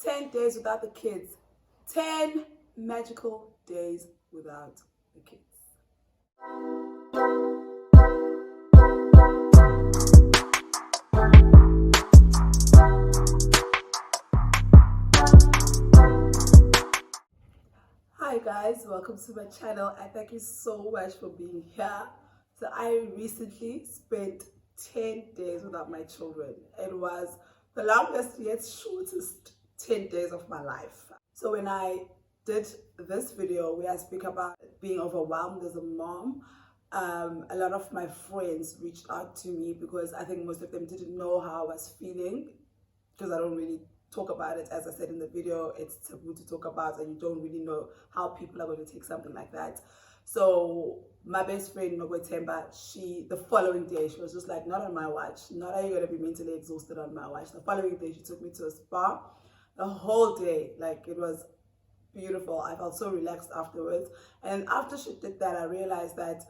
10 days without the kids. 10 magical days without the kids. Hi guys, welcome to my channel and thank you so much for being here. So I recently spent 10 days without my children. It was the longest yet shortest 10 days of my life. So when I did this video where I speak about being overwhelmed as a mom, a lot of my friends reached out to me because I think most of them didn't know how I was feeling, because I don't really talk about it. As I said in the video, it's taboo to talk about and you don't really know how people are going to take something like that. So my best friend Nogotemba, the following day, she was just like, not on my watch, not are you going to be mentally exhausted on my watch. The following day she took me to a spa. The whole day, like, it was beautiful. I felt so relaxed afterwards. And after she did that, I realized that,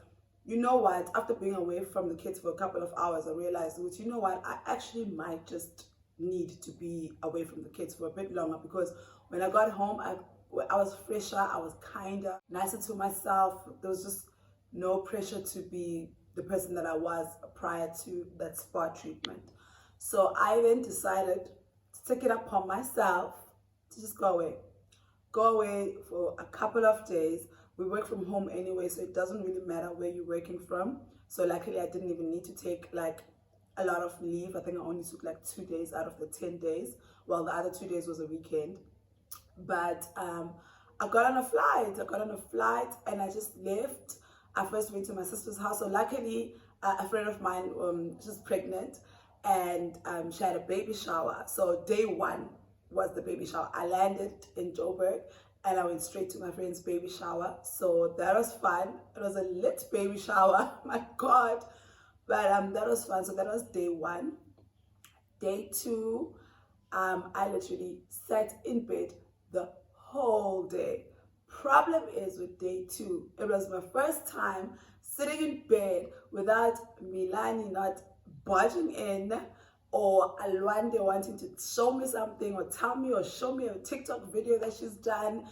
you know what, after being away from the kids for a couple of hours, I realized, you know what, I actually might just need to be away from the kids for a bit longer, because when I got home, I was fresher, I was kinder, nicer to myself. There was just no pressure to be the person that I was prior to that spa treatment. So I then decided to take it upon myself to just go away for a couple of days. We work from home anyway, so it doesn't really matter where you're working from. So luckily I didn't even need to take like a lot of leave. I think I only took like 2 days out of the 10 days. Well, the other 2 days was a weekend. But I got on a flight and I just left. I first went to my sister's house. So luckily, a friend of mine, she's pregnant, and she had a baby shower. So day one was the baby shower. I landed in Joburg and I went straight to my friend's baby shower. So that was fun. It was a lit baby shower. My God. But that was fun. So that was day one. Day two, I literally sat in bed the whole day. Problem is with day two, it was my first time sitting in bed without Milani not barging in, or Alwande wanting to show me something or tell me or show me a TikTok video that she's done.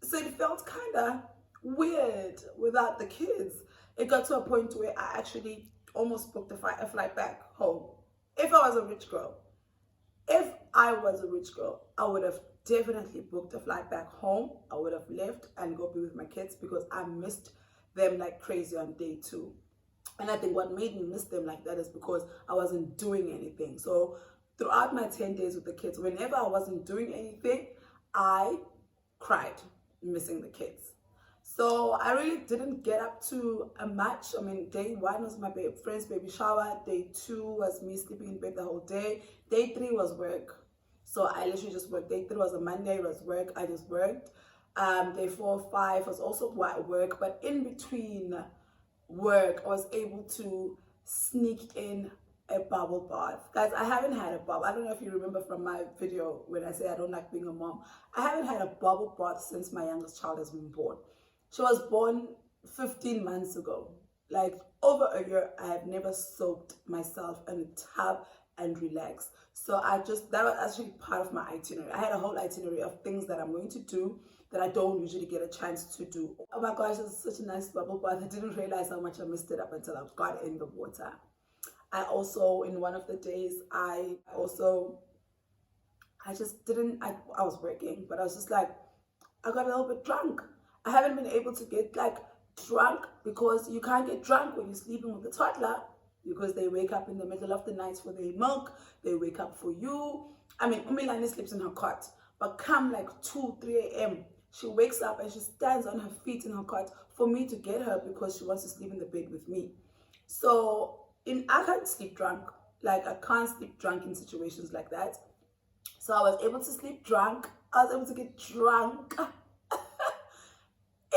So it felt kind of weird without the kids. It got to a point where I actually almost booked a flight back home. If I was a rich girl, I would have definitely booked a flight back home. I would have left and go be with my kids, because I missed them like crazy on day two. And I think what made me miss them like that is because I wasn't doing anything. So throughout my 10 days with the kids, whenever I wasn't doing anything, I cried missing the kids. So I really didn't get up to a much. I mean, day one was my friend's baby shower. Day two was me sleeping in bed the whole day. Day three was work. So I literally just worked. Day three was a Monday, it was work. I just worked. Day 4, 5 was also work. But in between work, I was able to sneak in a bubble bath. Guys, I haven't had a bubble. I don't know if you remember from my video when I say I don't like being a mom. I haven't had a bubble bath since my youngest child has been born. She was born 15 months ago. Like over a year, I have never soaked myself in a tub and relaxed. So that was actually part of my itinerary. I had a whole itinerary of things that I'm going to do that I don't usually get a chance to do. Oh my gosh, it was such a nice bubble bath. I didn't realize how much I missed it up until I got in the water. I also, in one of the days, I was working, but I was just like, I got a little bit drunk. I haven't been able to get like drunk, because you can't get drunk when you're sleeping with a toddler, because they wake up in the middle of the night for their milk. They wake up for you. I mean, Umilani sleeps in her cot, but come like 2, 3 a.m., she wakes up and she stands on her feet in her cot for me to get her, because she wants to sleep in the bed with me. So I can't sleep drunk. Like, I can't sleep drunk in situations like that. So I was able to sleep drunk. I was able to get drunk.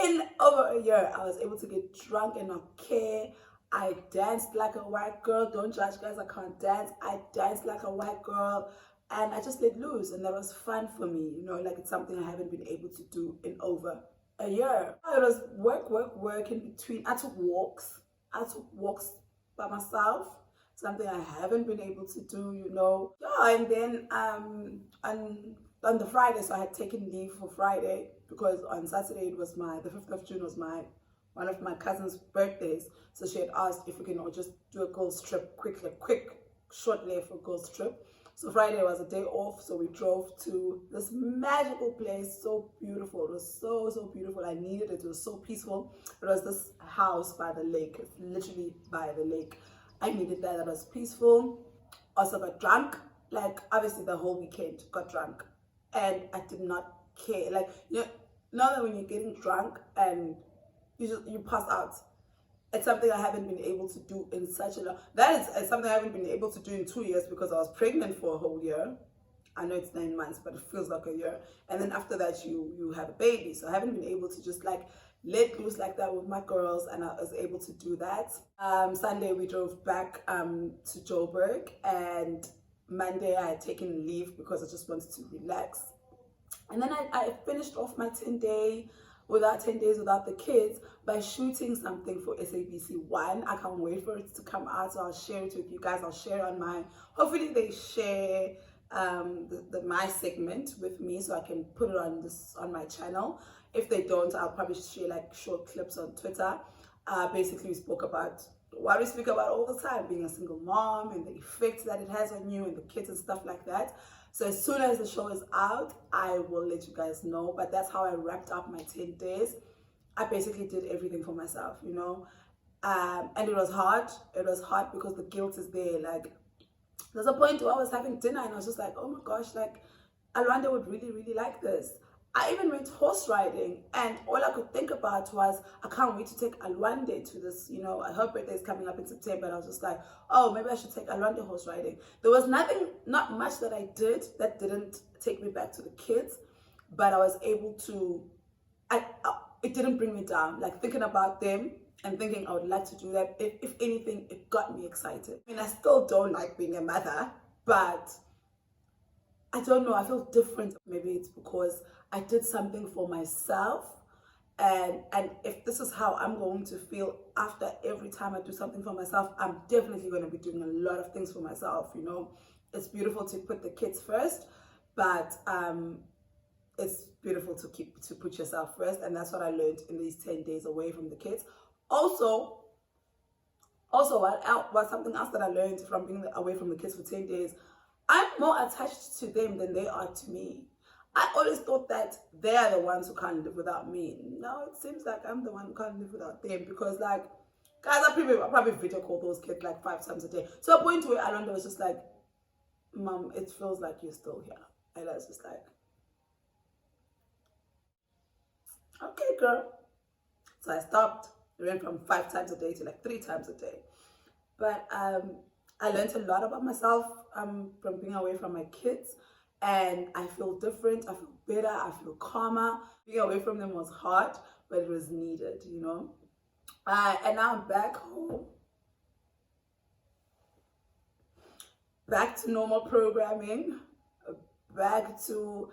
In over a year, I was able to get drunk and not care. I danced like a white girl. Don't judge, guys, I can't dance. I danced like a white girl, and I just let loose, and that was fun for me. You know, like, it's something I haven't been able to do in over a year. It was work in between. I took walks by myself, something I haven't been able to do, you know. Yeah, and then on on the Friday, so I had taken leave for Friday because on Saturday it was the 5th of June was one of my cousin's birthdays. So she had asked if we can just do a girls trip quickly, short lay for girls trip. So Friday was a day off, so we drove to this magical place, so beautiful. It was so beautiful. I needed it. It was so peaceful. It was this house by the lake. It's literally by the lake. I needed that. It was peaceful. Also got drunk. Like, obviously the whole weekend got drunk. And I did not care. Like, you know that when you're getting drunk and you pass out. It's something I haven't been able to do in such a long... That is something I haven't been able to do in 2 years because I was pregnant for a whole year. I know it's 9 months, but it feels like a year. And then after that, you have a baby. So I haven't been able to just like let loose like that with my girls, and I was able to do that. Sunday, we drove back to Joburg, and Monday, I had taken leave because I just wanted to relax. And then I finished off my 10 days without the kids by shooting something for SABC1. I can't wait for it to come out, so I'll share it with you guys. I'll share on my, hopefully they share my segment with me so I can put it on my channel. If they don't, I'll probably share like short clips on Twitter. Basically we spoke about what we speak about all the time, being a single mom and the effects that it has on you and the kids and stuff like that. So as soon as the show is out, I will let you guys know. But that's how I wrapped up my 10 days. I basically did everything for myself, you know. And it was hard. It was hard because the guilt is there. Like, there's a point where I was having dinner and I was just like, oh my gosh, like, Alwanda would really like this. I even went horse riding, and all I could think about was, I can't wait to take Alwanda to this, you know, her birthday is coming up in September, and I was just like, oh, maybe I should take Alwanda horse riding. There was not much that I did that didn't take me back to the kids, but I was able to, it didn't bring me down. Like, thinking about them and thinking I would like to do that, if anything, it got me excited. I mean, I still don't like being a mother, but I don't know, I feel different. Maybe it's because I did something for myself, and if this is how I'm going to feel after every time I do something for myself, I'm definitely going to be doing a lot of things for myself, you know. It's beautiful to put the kids first, but it's beautiful to put yourself first, and that's what I learned in these 10 days away from the kids. Also what something else that I learned from being away from the kids for 10 days, I'm more attached to them than they are to me. I always thought that they are the ones who can't live without me. Now it seems like I'm the one who can't live without them, because like, guys, I probably video call those kids like 5 times a day. To a point where Alwanda was just like, Mom, it feels like you're still here. And I was just like, okay, girl. So I stopped. I went from 5 times a day to like 3 times a day. But I learned a lot about myself from being away from my kids. And I feel different, I feel better, I feel calmer. Being away from them was hard, but it was needed, you know. And now I'm back home, back to normal programming, back to,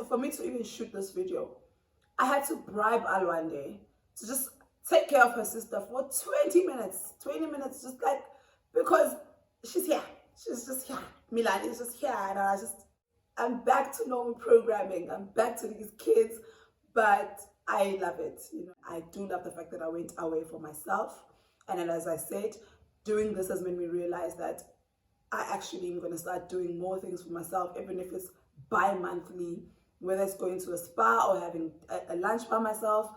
for me to even shoot this video, I had to bribe Alwanda to just take care of her sister for 20 minutes, just like, because she's here, she's just here, Milan is just here, and I'm back to normal programming. I'm back to these kids, but I love it. You know, I do love the fact that I went away for myself. And then, as I said, doing this has made me realize that I actually am going to start doing more things for myself, even if it's bi-monthly, whether it's going to a spa or having a lunch by myself.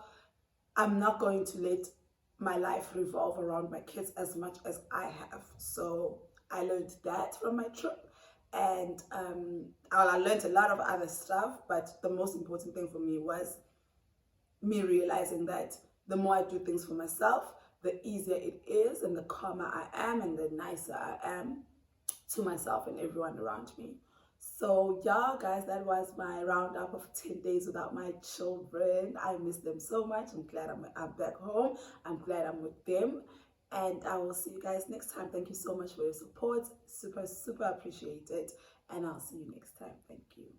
I'm not going to let my life revolve around my kids as much as I have. So I learned that from my trip. And I learned a lot of other stuff, but the most important thing for me was me realizing that the more I do things for myself, the easier it is, and the calmer I am, and the nicer I am to myself and everyone around me. So yeah, guys, that was my roundup of 10 days without my children. I miss them so much. I'm glad I'm back home. I'm glad I'm with them. And I will see you guys next time. Thank you so much for your support. Super appreciate it. And I'll see you next time. Thank you.